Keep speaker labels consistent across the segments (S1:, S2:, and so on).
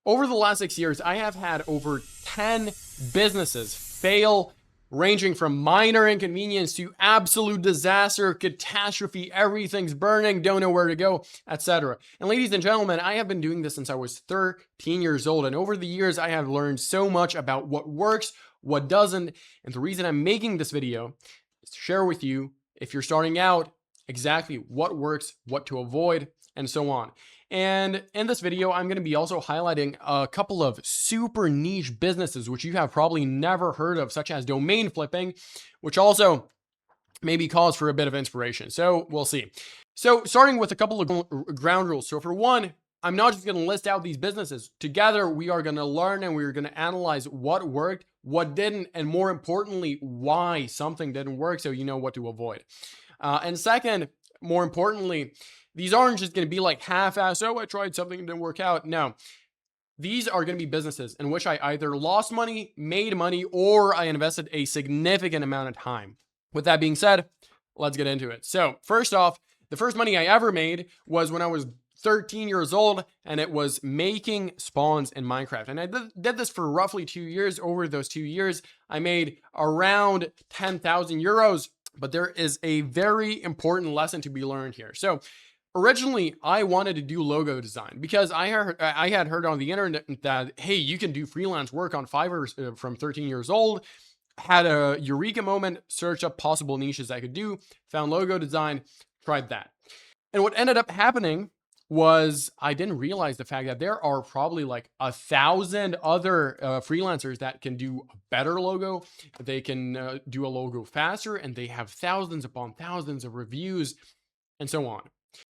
S1: Over the last 6 years, I have had over 10 businesses fail, ranging from minor inconvenience to absolute disaster, catastrophe, everything's burning, don't know where to go, etc. And ladies and gentlemen, I have been doing this since I was 13 years old. And over the years, I have learned so much about what works, what doesn't. And the reason I'm making this video is to share with you, if you're starting out, exactly what works, what to avoid, and so on. And in this video, I'm going to be also highlighting a couple of super niche businesses, which you have probably never heard of, such as domain flipping, which also maybe calls for a bit of inspiration. So we'll see. So starting with a couple of ground rules. So for one, I'm not just going to list out these businesses. Together, we are going to learn and we're going to analyze what worked, what didn't, and more importantly, why something didn't work, so you know what to avoid. And second, more importantly, these aren't just going to be like half-assed, oh, I tried something and didn't work out. No, these are going to be businesses in which I either lost money, made money, or I invested a significant amount of time. With that being said, let's get into it. So first off, the first money I ever made was when I was 13 years old, and it was making spawns in Minecraft. And I did this for roughly 2 years. Over those 2 years, I made around 10,000 euros. But there is a very important lesson to be learned here. So originally, I wanted to do logo design because I had heard on the internet that, hey, you can do freelance work on Fiverr from 13 years old. Had a eureka moment, searched up possible niches I could do, found logo design, tried that. And what ended up happening was I didn't realize the fact that there are probably like 1,000 other freelancers that can do a better logo. They can do a logo faster, and they have thousands upon thousands of reviews and so on.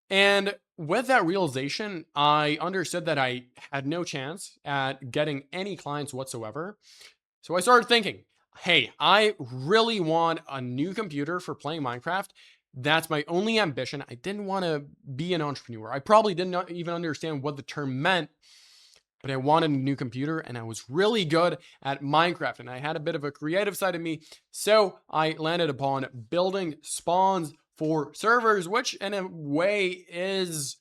S1: And with that realization, I understood that I had no chance at getting any clients whatsoever. So I started thinking, hey, I really want a new computer for playing Minecraft. That's my only ambition. I didn't want to be an entrepreneur. I probably did not even understand what the term meant, but I wanted a new computer, and I was really good at Minecraft, and I had a bit of a creative side of me. So I landed upon building spawns for servers, which in a way is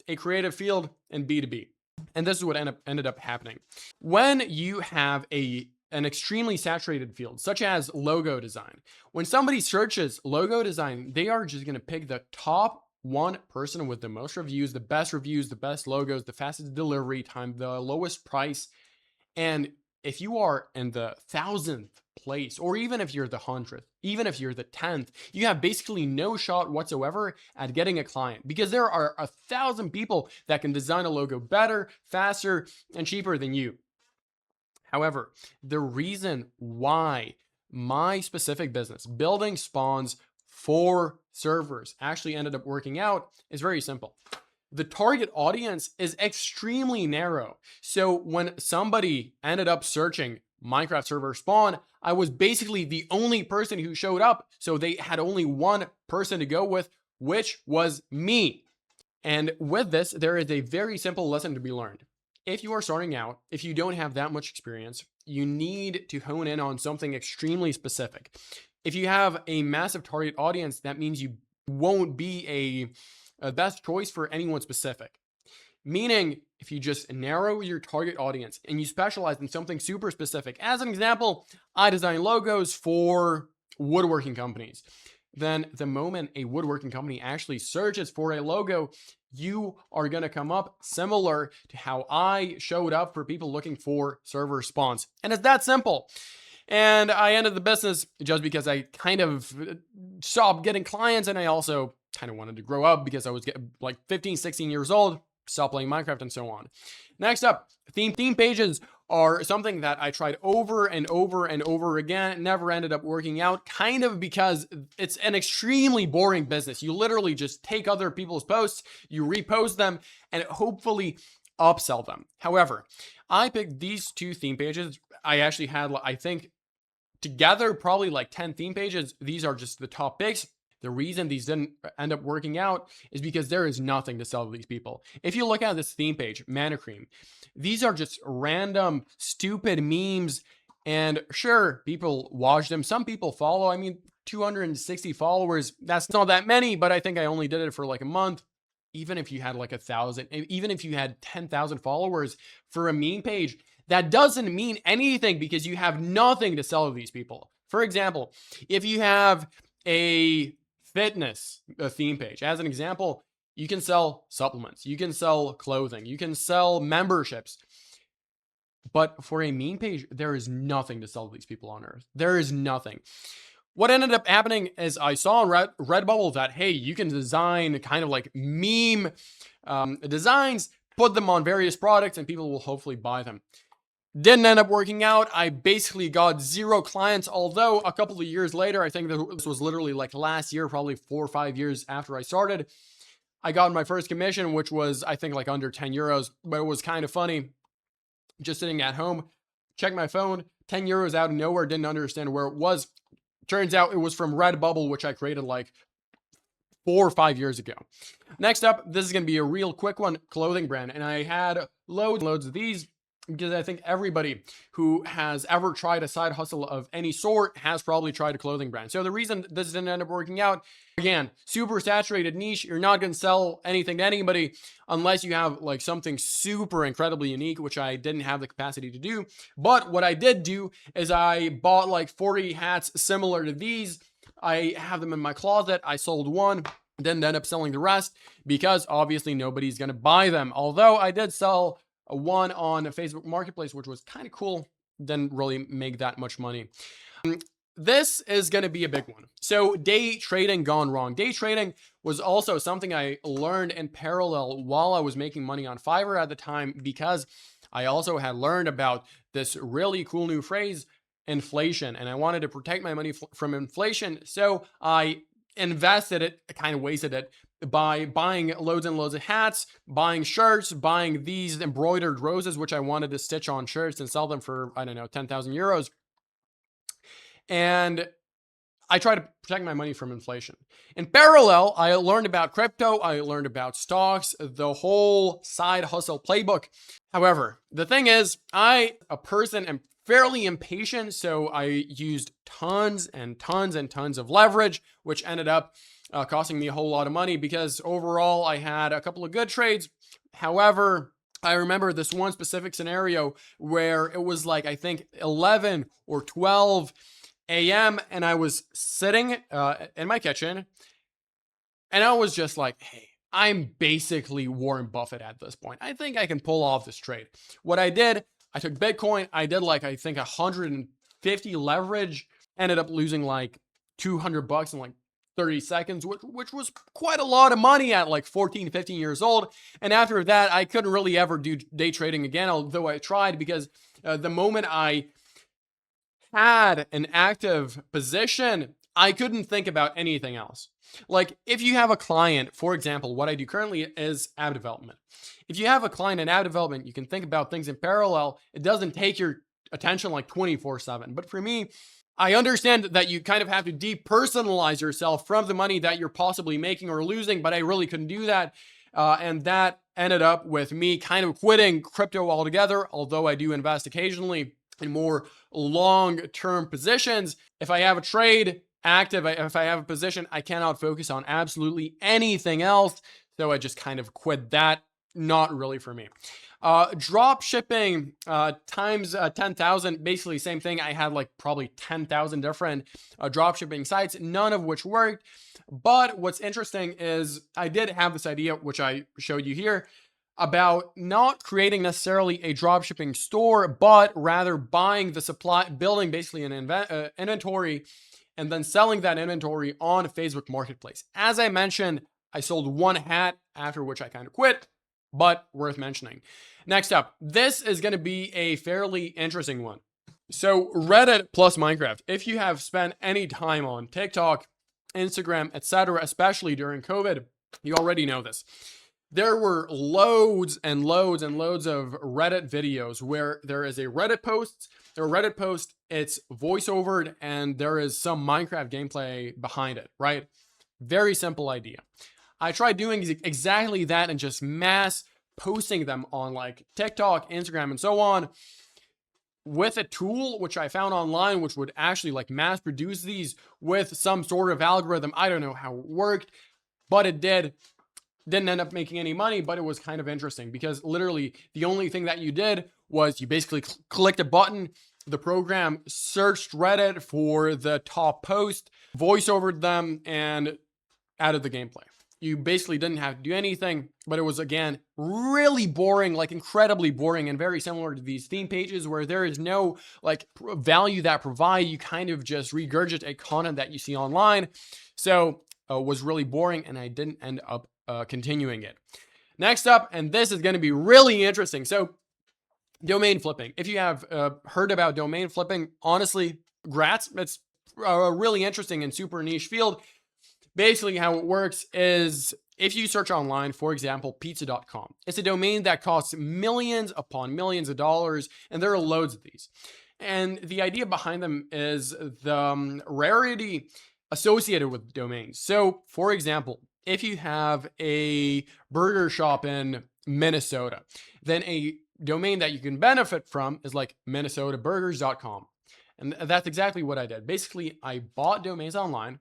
S1: a creative field in B2B. And this is what ended up happening. When you have an extremely saturated field, such as logo design. When somebody searches logo design, they are just going to pick the top one person with the most reviews, the best logos, the fastest delivery time, the lowest price. And if you are in the 1,000th place, or even if you're the 100th, even if you're the 10th, you have basically no shot whatsoever at getting a client, because there are 1,000 people that can design a logo better, faster, and cheaper than you. However, the reason why my specific business, building spawns for servers, actually ended up working out is very simple. The target audience is extremely narrow. So when somebody ended up searching Minecraft server spawn, I was basically the only person who showed up. So they had only one person to go with, which was me. And with this, there is a very simple lesson to be learned. If you are starting out, if you don't have that much experience, you need to hone in on something extremely specific. If you have a massive target audience, that means you won't be a best choice for anyone specific. Meaning, if you just narrow your target audience and you specialize in something super specific, as an example, I design logos for woodworking companies. Then the moment a woodworking company actually searches for a logo, you are going to come up similar to how I showed up for people looking for server spawns. And it's that simple. And I ended the business just because I kind of stopped getting clients, and I also kind of wanted to grow up because I was like 15, 16 years old, stopped playing Minecraft and so on. Next up, theme pages are something that I tried over and over and over again. Never ended up working out, kind of because it's an extremely boring business. You literally just take other people's posts, you repost them, and hopefully upsell them. However, I picked these two theme pages. I actually had, I think, together probably like 10 theme pages. These are just the top picks. The reason these didn't end up working out is because there is nothing to sell to these people. If you look at this theme page, Mana Cream, these are just random, stupid memes. And sure, people watch them. Some people follow. I mean, 260 followers, that's not that many, but I think I only did it for like a month. even if you had like 1,000, even if you had 10,000 followers for a meme page, that doesn't mean anything because you have nothing to sell to these people. For example, if you have a fitness theme page, as an example, you can sell supplements, you can sell clothing, you can sell memberships. But for a meme page, there is nothing to sell to these people on earth. There is nothing. What ended up happening is I saw on Redbubble that, hey, you can design kind of like meme designs, put them on various products, and people will hopefully buy them. Didn't end up working out. I basically got 0 clients, although a couple of years later, I think this was literally like last year, probably 4 or 5 years after I started, I got my first commission, which was, I think, like under 10 euros, but it was kind of funny. Just sitting at home, checked my phone, 10 euros out of nowhere, didn't understand where it was. Turns out it was from Redbubble, which I created like 4 or 5 years ago. Next up, this is going to be a real quick one, clothing brand. And I had loads of these because I think everybody who has ever tried a side hustle of any sort has probably tried a clothing brand. So the reason this didn't end up working out, again, super saturated niche. You're not going to sell anything to anybody unless you have like something super incredibly unique, which I didn't have the capacity to do. But what I did do is I bought like 40 hats similar to these. I have them in my closet. I sold one, didn't end up selling the rest because obviously nobody's going to buy them. Although I did sell one on Facebook Marketplace, which was kind of cool. Didn't really make that much money. This is going to be a big one. So day trading gone wrong. Day trading was also something I learned in parallel while I was making money on Fiverr at the time, because I also had learned about this really cool new phrase, inflation, and I wanted to protect my money from inflation. So I invested it, kind of wasted it, by buying loads and loads of hats, buying shirts, buying these embroidered roses, which I wanted to stitch on shirts and sell them for, I don't know, 10,000 euros. And I try to protect my money from inflation. In parallel, I learned about crypto. I learned about stocks, the whole side hustle playbook. However, the thing is, a person, am fairly impatient. So I used tons and tons and tons of leverage, which ended up costing me a whole lot of money because overall I had a couple of good trades. However, I remember this one specific scenario where it was like, I think 11 or 12 a.m. and I was sitting in my kitchen and I was just like, hey, I'm basically Warren Buffett at this point. I think I can pull off this trade. What I did, I took Bitcoin. I did like, I think 150 leverage, ended up losing like $200 in like 30 seconds, which was quite a lot of money at like 14, 15 years old. And after that, I couldn't really ever do day trading again, although I tried, because the moment I had an active position, I couldn't think about anything else. Like if you have a client, for example, what I do currently is app development. If you have a client in app development, you can think about things in parallel. It doesn't take your attention like 24/7. But for me, I understand that you kind of have to depersonalize yourself from the money that you're possibly making or losing, but I really couldn't do that. And that ended up with me kind of quitting crypto altogether, although I do invest occasionally in more long-term positions. If I have a trade active, if I have a position, I cannot focus on absolutely anything else. So I just kind of quit that. Not really for me. Drop shipping times 10,000, basically same thing. I had like probably 10,000 different drop shipping sites, none of which worked. But what's interesting is I did have this idea, which I showed you here, about not creating necessarily a drop shipping store, but rather buying the supply, building basically an inventory, and then selling that inventory on Facebook Marketplace. As I mentioned, I sold one hat, after which I kind of quit, but worth mentioning. Next up, this is going to be a fairly interesting one. So Reddit plus Minecraft. If you have spent any time on TikTok, Instagram, etc., especially during COVID, you already know this. There were loads and loads and loads of Reddit videos where there is a Reddit post, it's voiceovered, and there is some Minecraft gameplay behind it, right? Very simple idea. I tried doing exactly that and just mass posting them on like TikTok, Instagram, and so on with a tool which I found online, which would actually like mass produce these with some sort of algorithm. I don't know how it worked, but it did. Didn't end up making any money, but it was kind of interesting because literally the only thing that you did was you basically clicked a button. The program searched Reddit for the top post, voiceovered them, and added the gameplay. You basically didn't have to do anything, but it was, again, really boring, like incredibly boring, and very similar to these theme pages where there is no like value that provide. You kind of just regurgitate content that you see online. So it was really boring, and I didn't end up continuing it. Next up, and this is going to be really interesting. So domain flipping. If you have heard about domain flipping, honestly, grats. It's a really interesting and super niche field. Basically, how it works is if you search online, for example, pizza.com, it's a domain that costs millions upon millions of dollars, and there are loads of these. And the idea behind them is the rarity associated with domains. So, for example, if you have a burger shop in Minnesota, then a domain that you can benefit from is like minnesotaburgers.com. And that's exactly what I did. Basically, I bought domains online.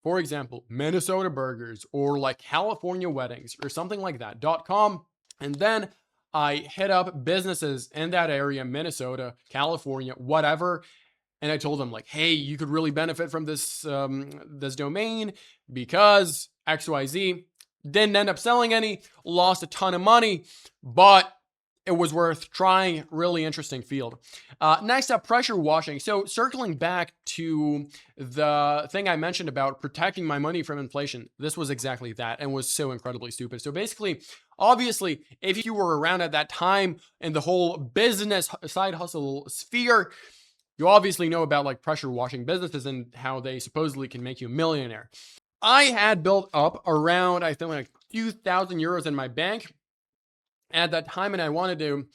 S1: For example, Minnesota Burgers or like California Weddings or something like that, .com. And then I hit up businesses in that area, Minnesota, California, whatever. And I told them like, hey, you could really benefit from this, this domain because XYZ. Didn't end up selling any, lost a ton of money, but it was worth trying. Really interesting field. Next up, pressure washing. So circling back to the thing I mentioned about protecting my money from inflation, this was exactly that and was so incredibly stupid. So basically, obviously, if you were around at that time in the whole business side hustle sphere, you obviously know about like pressure washing businesses and how they supposedly can make you a millionaire. I had built up around, I think, like 2,000 euros in my bank at that time, and I wanted to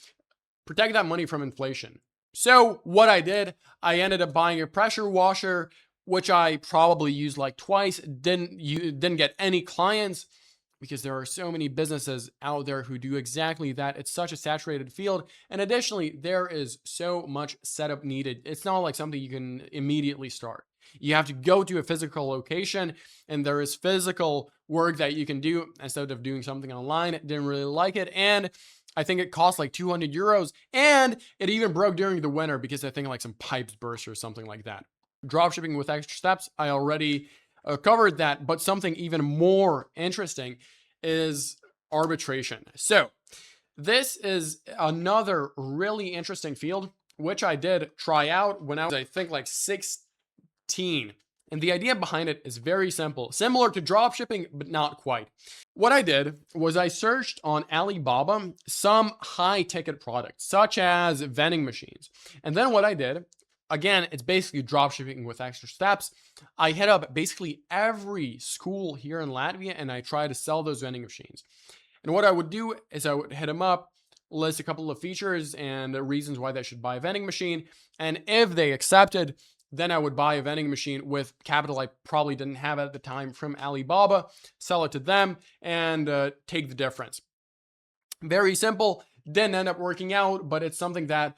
S1: protect that money from inflation. So what I did, I ended up buying a pressure washer, which I probably used like twice. Didn't get any clients because there are so many businesses out there who do exactly that. It's such a saturated field. And additionally, there is so much setup needed. It's not like something you can immediately start. You have to go to a physical location, and there is physical work that you can do instead of doing something online. Didn't really like it. And I think it cost like 200 euros. And it even broke during the winter because I think like some pipes burst or something like that. Dropshipping with extra steps, I already covered that. But something even more interesting is arbitration. So this is another really interesting field, which I did try out when I was, I think, like 16. And the idea behind it is very simple, similar to dropshipping, but not quite. What I did was I searched on Alibaba some high ticket products, such as vending machines. And then what I did, again, it's basically dropshipping with extra steps. I hit up basically every school here in Latvia and I tried to sell those vending machines. And what I would do is I would hit them up, list a couple of features and the reasons why they should buy a vending machine. And if they accepted, then I would buy a vending machine with capital I probably didn't have at the time from Alibaba, sell it to them, and take the difference. Very simple. Didn't end up working out, but it's something that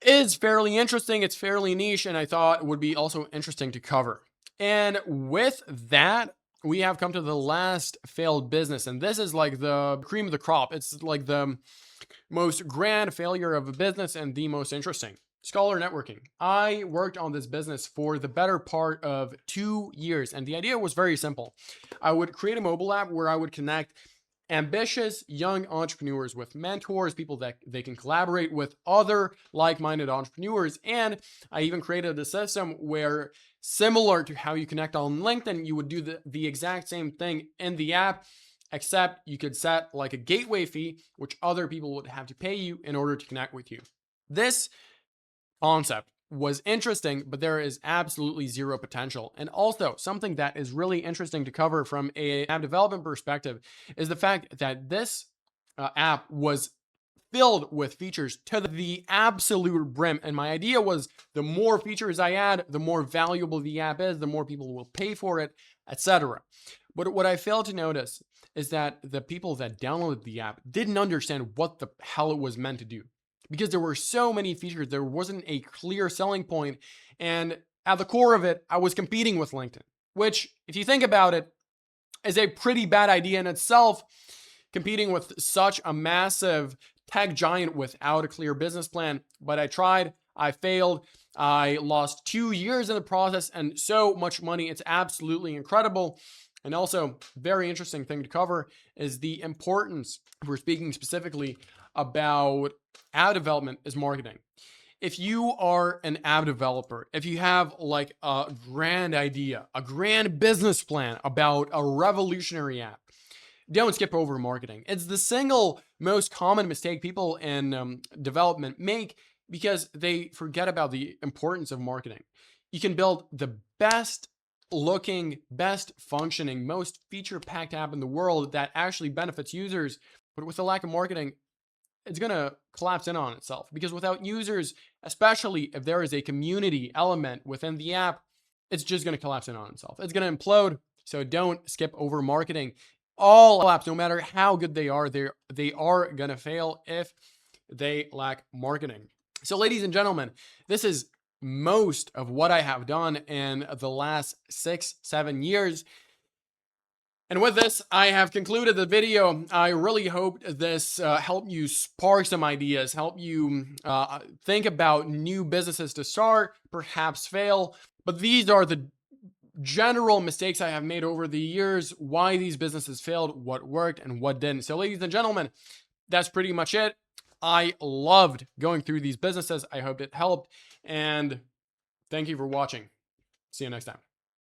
S1: is fairly interesting. It's fairly niche, and I thought would be also interesting to cover. And with that, we have come to the last failed business, and this is like the cream of the crop. It's like the most grand failure of a business and the most interesting. Scholar networking. I worked on this business for the better part of 2 years, and the idea was very simple. I would create a mobile app where I would connect ambitious young entrepreneurs with mentors, people that they can collaborate with other like-minded entrepreneurs. And I even created a system where, similar to how you connect on LinkedIn, you would do the exact same thing in the app, except you could set like a gateway fee, which other people would have to pay you in order to connect with you. This concept was interesting, but there is absolutely zero potential. And also something that is really interesting to cover from an app development perspective is the fact that this app was filled with features to the absolute brim. And my idea was the more features I add, the more valuable the app is, the more people will pay for it, etc. But what I failed to notice is that the people that downloaded the app didn't understand what the hell it was meant to do. Because there were so many features, there wasn't a clear selling point. And at the core of it, I was competing with LinkedIn, which, if you think about it, is a pretty bad idea in itself, competing with such a massive tech giant without a clear business plan. But I tried, I failed, I lost 2 years in the process and so much money. It's absolutely incredible. And also, very interesting thing to cover is the importance, if we're speaking specifically about app development, is marketing. If you are an app developer, if you have like a grand idea, a grand business plan about a revolutionary app, don't skip over marketing. It's the single most common mistake people in development make because they forget about the importance of marketing. You can build the best looking, best functioning, most feature packed app in the world that actually benefits users, but with a lack of marketing, it's going to collapse in on itself, because without users, especially if there is a community element within the app, it's just going to collapse in on itself. It's going to implode. So don't skip over marketing. All apps, no matter how good they are going to fail if they lack marketing. So ladies and gentlemen, this is most of what I have done in the last 6-7 years. And with this, I have concluded the video. I really hope this helped you spark some ideas, help you think about new businesses to start, perhaps fail. But these are the general mistakes I have made over the years, why these businesses failed, what worked, and what didn't. So ladies and gentlemen, that's pretty much it. I loved going through these businesses. I hope it helped. And thank you for watching. See you next time.